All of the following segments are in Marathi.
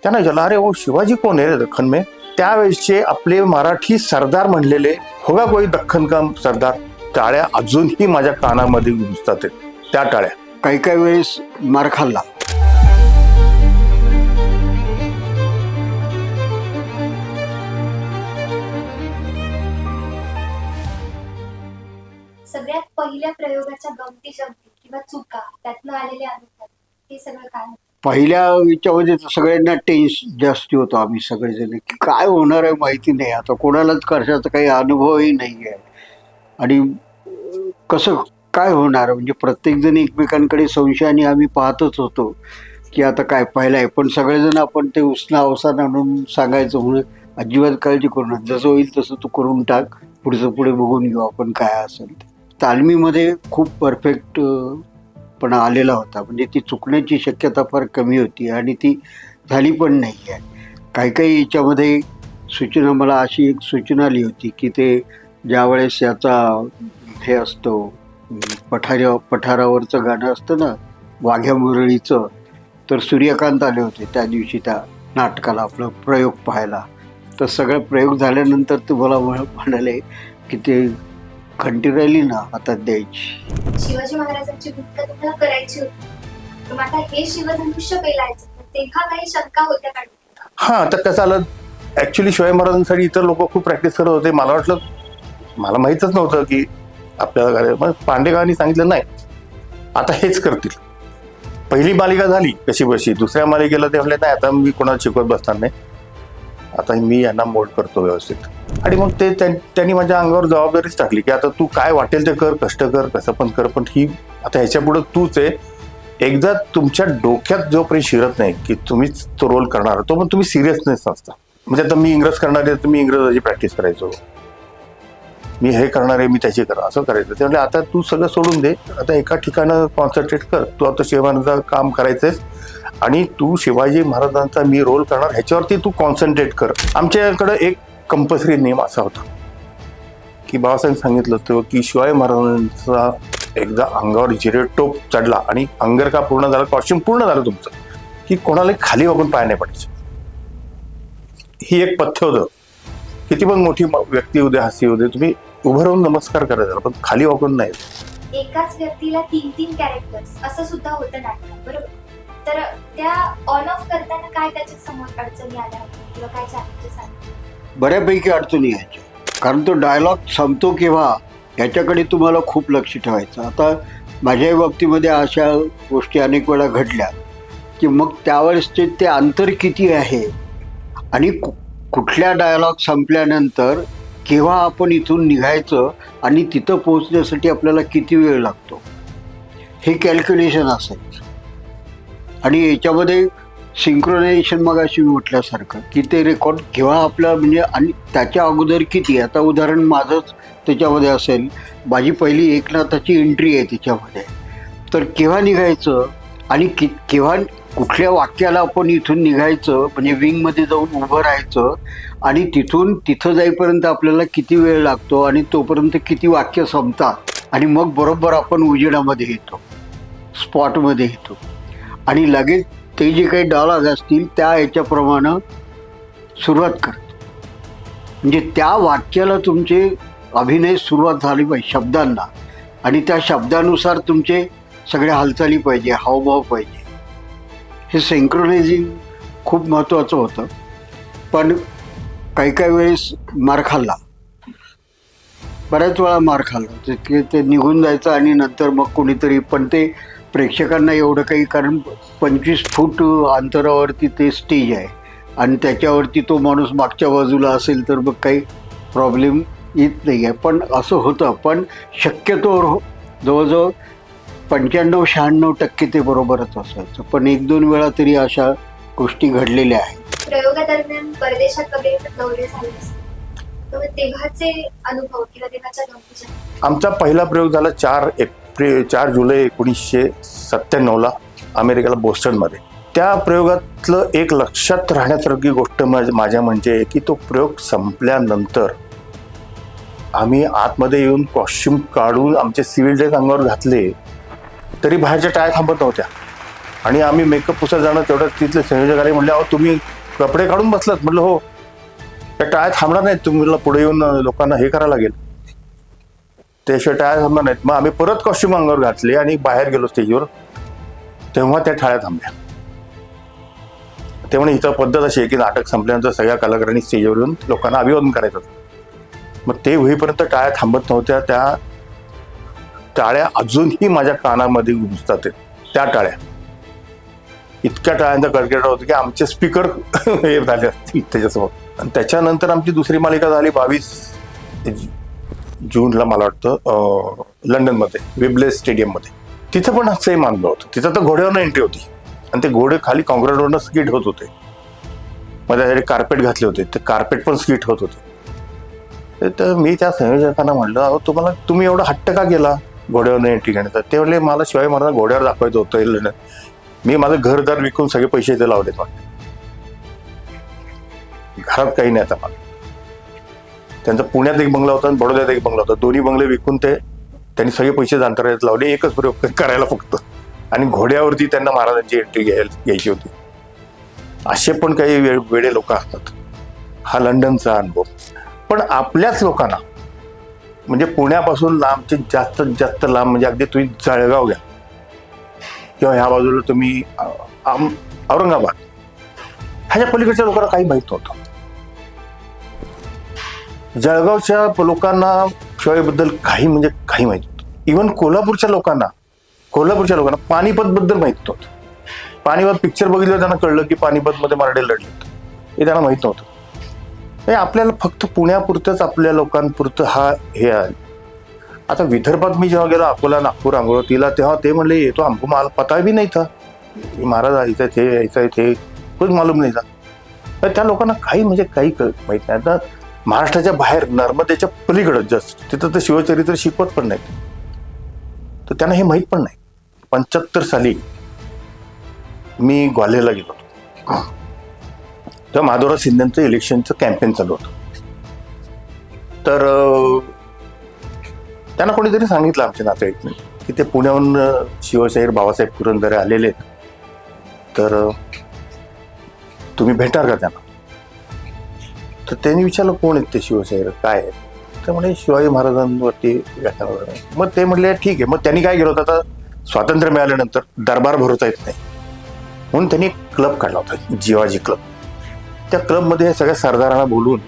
त्यांना विचारलं, अरे ओ शिवाजी कोण आहे रे दख्खन में? त्यावेळेसचे आपले मराठी सरदार म्हणलेले, होगा कोई दख्खन का सरदार, टाळ्या अजूनही माझ्या कानामध्ये घुसतात त्या टाळ्या. काही काही वेळेस मार खाल्ला. सगळ्यात पहिल्या प्रयोगाच्या गमती जमती किंवा चुका त्यातनं आलेले अनुभव हे सगळं काय होतं? पहिल्या याच्यामध्ये तर सगळ्यांना टेन्शन जास्ती होतो. आम्ही सगळेजण की काय होणार आहे माहिती नाही, आता कोणालाच कशाचा काही अनुभवही नाही आहे आणि कसं काय होणार, म्हणजे प्रत्येकजण एकमेकांकडे संशयाने आम्ही पाहतच होतो की आता काय पहिलं आहे. पण सगळेजण आपण ते उसना अवसान आणून सांगायचं म्हणून अजिबात काळजी करू नका, जसं होईल तसं तू करून टाक, पुढचं पुढे बघून घेऊ आपण काय असेल ते. तालमीमध्ये खूप परफेक्ट पण आलेला होता, म्हणजे ती चुकण्याची शक्यता फार कमी होती आणि ती झाली पण नाही आहे. काही काही याच्यामध्ये सूचना, मला अशी एक सूचना आली होती की ते ज्यावेळेस याचा हे असतो पठारावरचं गाणं असतं ना वाघ्या मुरळीचं, तर सूर्यकांत आले होते त्या दिवशी त्या नाटकाला आपला प्रयोग पाहायला. तर सगळं प्रयोग झाल्यानंतर तुम्हाला म्हणाले की ते घंटी राहिली ना हातात द्यायची. शिवाजी महाराजांची भूमिका तुम्हाला करायची होती, पण आता हे शिवधनुष्य पेलायचं, तेव्हा काही शंका होत्या का? हा, तर कसं आलं, ऍक्च्युली शिवाजी महाराजांसाठी इतर लोक खूप प्रॅक्टिस करत होते. मला वाटलं, मला माहीतच नव्हतं की आपल्याला काय. मग पांडेकरांनी सांगितलं नाही आता हेच करतील. पहिली मालिका झाली कशी बशी, दुसऱ्या मालिकेला ते म्हणले नाही आता मी कोणाला शिकवत बसणार नाही, आता मी यांना मोल्ड करतो व्यवस्थित. आणि मग ते त्यांनी माझ्या अंगावर जबाबदारीच टाकली की आता तू काय वाटेल ते कर, कष्ट कर, कसं पण कर, पण ही आता ह्याच्या पुढे तूच आहे. एकदा तुमच्या डोक्यात जोपर्यंत शिरत नाही की तुम्हीच तो रोल करणार, तो पण तुम्ही सिरियसनेस नसता. म्हणजे आता मी इंग्रज करणार आहे तर मी इंग्रजाची प्रॅक्टिस करायचो, मी हे करणार आहे मी त्याची कर, असं करायचं. ते म्हणजे आता तू सगळं सोडून दे, आता एका ठिकाणं कॉन्सन्ट्रेट कर, तू आता शिवाजी महाराजांचं काम करायचंयस आणि तू शिवाजी महाराजांचा मी रोल करणार ह्याच्यावरती तू कॉन्सन्ट्रेट कर. आमच्याकडे एक कंपल्सरी नियम असा होता की बाबासाहेब सांगितलं होतं की शिवाजी महाराजांचा एकदा अंगावर जिरेटोप चढला आणि अंगरखा पूर्ण झाला, कॉस्ट्युम पूर्ण झालं तुमचं, की कोणाला खाली वागून पाय नाही पडायचे. ही एक पथ्य होतं. किती पण मोठी व्यक्ती उद्या हसी उद्या तुम्ही उभं राहून नमस्कार करायचा, पण खाली वागून नाही. एकाच व्यक्तीला 3-3 कॅरेक्टर्स असं सुद्धा होतं नाटकात, बरोबर? तर त्या ऑन ऑफ करताना काय त्याच्या समोर अडचणी आल्या होत्या किंवा काय चॅलेंजेस आले? बऱ्यापैकी अडचणी यायच्या, कारण तो डायलॉग संपतो केव्हा याच्याकडे तुम्हाला खूप लक्ष ठेवायचं. आता माझ्याही बाबतीमध्ये अशा गोष्टी अनेक वेळा घडल्या की मग त्यावेळेस ते अंतर किती आहे आणि कुठल्या डायलॉग संपल्यानंतर केव्हा आपण इथून निघायचं आणि तिथं पोहोचण्यासाठी आपल्याला किती वेळ लागतो, हे कॅल्क्युलेशन असायचं. आणि याच्यामध्ये सिंक्रोनायझेशन मग अशी म्हटल्यासारखं की ते रेकॉर्ड केव्हा आपलं म्हणजे आणि त्याच्या अगोदर किती. आता उदाहरण माझंच त्याच्यामध्ये असेल, माझी पहिली एकनाथाची एंट्री आहे त्याच्यामध्ये, तर केव्हा निघायचं आणि केव्हा कुठल्या वाक्याला आपण इथून निघायचं, म्हणजे विंगमध्ये जाऊन उभं राहायचं आणि तिथं जाईपर्यंत आपल्याला किती वेळ लागतो आणि तोपर्यंत किती वाक्य संपतात आणि मग बरोबर आपण उजेडामध्ये येतो, स्पॉटमध्ये येतो आणि लगेच ते जे काही डायलॉग असतील त्या याच्याप्रमाणे सुरुवात करतो. म्हणजे त्या वाक्याला तुमचे अभिनय सुरुवात झाली पाहिजे शब्दांना, आणि त्या शब्दानुसार तुमचे सगळे हालचाली पाहिजे, हावभाव पाहिजे. हे सिंक्रोनायझिंग खूप महत्त्वाचं होतं. पण काही काही वेळेस मार खाल्ला, बऱ्याच वेळा मार खाल्ला. ते निघून जायचं आणि नंतर मग कोणीतरी, पण ते प्रेक्षकांना एवढं काही, कारण 25 फूट अंतरावरती ते स्टेज आहे आणि त्याच्यावरती तो माणूस मागच्या बाजूला असेल तर मग काही प्रॉब्लेम येत नाही आहे. पण असं होतं, पण शक्यतो जवळजवळ 95-96% ते बरोबरच असायचं. पण 1-2 वेळा तरी अशा गोष्टी घडलेल्या आहेत. प्रयोगादरम्यान परदेशात वगैरे दौरे झाले असतील, तर तेव्हाचे अनुभव किंवा तेव्हाच्या गमतीच्या? आमचा पहिला प्रयोग झाला 4 जुलै 1997 अमेरिकेला बोस्टनमध्ये. त्या प्रयोगातलं एक लक्षात राहण्यासारखी गोष्ट माझ्या म्हणजे की तो प्रयोग संपल्यानंतर आम्ही आतमध्ये येऊन कॉस्ट्युम काढून आमचे सिव्हिल ड्रेस अंगावर घातले तरी बाहेरच्या टाळ्या थांबत नव्हत्या आणि आम्ही मेकअप पुसत जाणं तेवढं तिथले संयोजकाने म्हणले, अहो तुम्ही कपडे काढून बसलात. म्हटलं हो, त्या टाळ्या थांबणार नाहीत, तुम्हाला पुढे येऊन लोकांना हे करायला लागेल, त्याशिवाय टाळ्या थांबणार नाहीत. मग आम्ही परत कॉस्ट्युम अंगावर घातले आणि बाहेर गेलो स्टेजवर. तेव्हा त्या टाळ्या थांबल्या. ते म्हणे हिचा पद्धत अशी आहे की नाटक संपल्यानंतर सगळ्या कलाकारांनी स्टेजवर येऊन लोकांना अभिवादन करायचं. मग ते होईपर्यंत टाळ्या थांबत नव्हत्या. त्या टाळ्या अजूनही माझ्या कानामध्ये घुसतात. त्या टाळ्या इतक्या टाळ्यांचा कडकडाट होतो की आमचे स्पीकर हे झाले असतील त्याच्यासमोर. आणि त्याच्यानंतर आमची दुसरी मालिका झाली 22 जूनला मला वाटतं लंडनमध्ये वेबले स्टेडियममध्ये. तिथं पण सेम अनुभव होता. तिथं तर घोड्यावरनं एंट्री होती आणि ते घोडे खाली कॉन्क्रीटवरनं स्किट होत होते. मग त्यासाठी कार्पेट घातले होते, ते कार्पेट पण स्किट होत होते. तर मी त्या संयोजकांना म्हणलं, अहो तुम्ही एवढा हट्ट का केला घोड्यावरनं एंट्री घेण्याचा? ते म्हणले मला शिवाजी महाराज घोड्यावर दाखवायचं होतं लंडन. मी माझं घरदार विकून सगळे पैसे इथे लावलेत. घरात काही नाही आता मला. त्यांचा पुण्यात एक बंगला होता आणि बडोद्यात एक बंगला होता. दोन्ही बंगले विकून त्यांनी सगळे पैसे जाणकारात लावले एकच प्रयोग करायला फक्त. आणि घोड्यावरती त्यांना महाराजांची एंट्री घ्यायची होती. असे पण काही वेडे लोक असतात. हा लंडनचा अनुभव. पण आपल्याच लोकांना म्हणजे पुण्यापासून लांबचे जास्तीत जास्त लांब म्हणजे अगदी तुम्ही जळगाव घ्या किंवा ह्या बाजूला तुम्ही औरंगाबाद, ह्याच्या पलीकडच्या लोकांना काही माहित नव्हतं. जळगावच्या लोकांना शिवाजीबद्दल काही म्हणजे काही माहित नव्हतं. इव्हन कोल्हापूरच्या लोकांना पानिपत बद्दल माहित नव्हतं. पानिपत पिक्चर बघितलं त्यांना कळलं की पानिपतमध्ये मराठे लढलेत, हे त्यांना माहित नव्हतं. हे आपल्याला फक्त पुण्यापुरतंच आपल्या लोकांपुरतं हे आहे. आता विदर्भात मी जेव्हा गेलो अकोला, नागपूर, अमरावतीला, तेव्हा ते म्हणले येतो हमको मला पता भी नहीं था महाराज ऐसा थे ऐसा थे, कुछ मालूम नहीं था. तर त्या लोकांना काही म्हणजे काही माहित नाही. आता महाराष्ट्राच्या बाहेर नर्मदेच्या पलीकडं जस्ट तिथं तर शिवचरित्र शिकवत पण नाहीत, तर त्यांना हे माहीत पण नाही. 75 साली मी ग्वाल्हेरला गेलो होतो. तेव्हा माधवराव सिंधेंचं इलेक्शनचं कॅम्पेन चालू होतं. तर त्यांना कोणीतरी सांगितलं आमच्या नातेवाईकने की ते पुण्याहून शिवशाहीर बाबासाहेब पुरंदरे आलेले आहेत, तर तुम्ही भेटणार का त्यांना? तर त्यांनी विचारलं कोण आहेत ते शिवशाहीर, काय आहेत? तर म्हणे शिवाजी महाराजांवरती व्याख्यान वगैरे. मग ते म्हणले ठीक आहे. मग त्यांनी काय केलं होतं, आता स्वातंत्र्य मिळाल्यानंतर दरबार भरवता येत नाही म्हणून त्यांनी क्लब काढला होता, जिवाजी क्लब. त्या क्लबमध्ये सगळ्या सरदारांना बोलून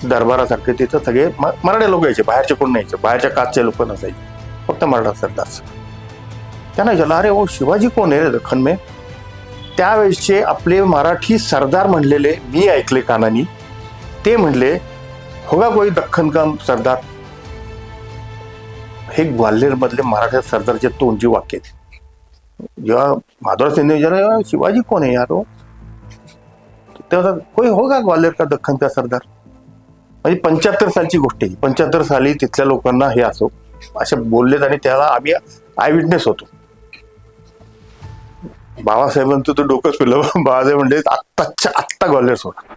दरबारासारखे तिथं सगळे मराठे लोक यायचे, बाहेरचे कोण नाही यायचे, बाहेरच्या काचचे लोक नसायचे, फक्त मराठा सरदार. त्यांना विचारलं अरे ओ शिवाजी कोण आहे दख्खन में? त्यावेळेसचे आपले मराठी सरदार म्हणलेले मी ऐकले कानानी, ते म्हणले होगा कोई दख्खन का सरदार. हे ग्वाल्हेर मधले मराठा सरदारचे तोंडची वाक्य आहेत. जेव्हा माधवराव सिंधे विचारलं शिवाजी कोण आहे यार हो, तेव्हा कोई होगा ग्वाल्हेर का दख्खन का सरदार. म्हणजे 75 सालची गोष्ट आहे. 75 साली तिथल्या लोकांना हे असो असे बोललेत आणि त्याला आम्ही आय विटनेस होतो. बाबासाहेबांचं तो डोकंच फिरलं. बाबासाहेब म्हणले आत्ताच्या आत्ता ग्वाल्हेर सोडा.